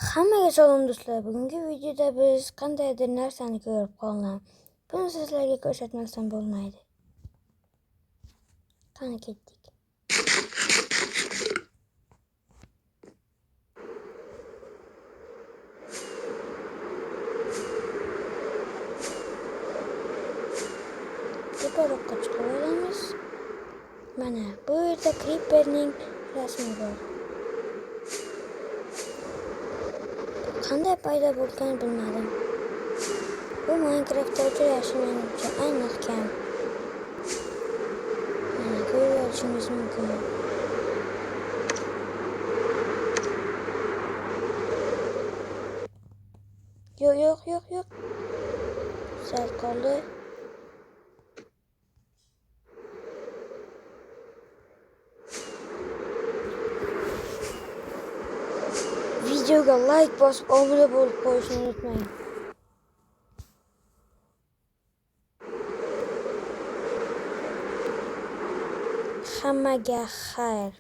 Hammaga salom do'stlar. Bugungi videoda biz qandaydir narsani ko'rib qoldim. Buni sizlarga ko'rsatmasam bo'lmaydi. Qani ketdik. Teparoqqa chiqib olamiz. Mana bu yerda Creeper'ning rasmi bor. Qanday paydo bo'lganini bilmadim. Bu Minecraft'da uchrashi menimcha aniq kam. Mana ko'rib olishingiz mumkin. Yo'q. Sal qoldi. Videoga like bosib, obuna bo'lib qo'yishni unutmang. Hammaga xayr.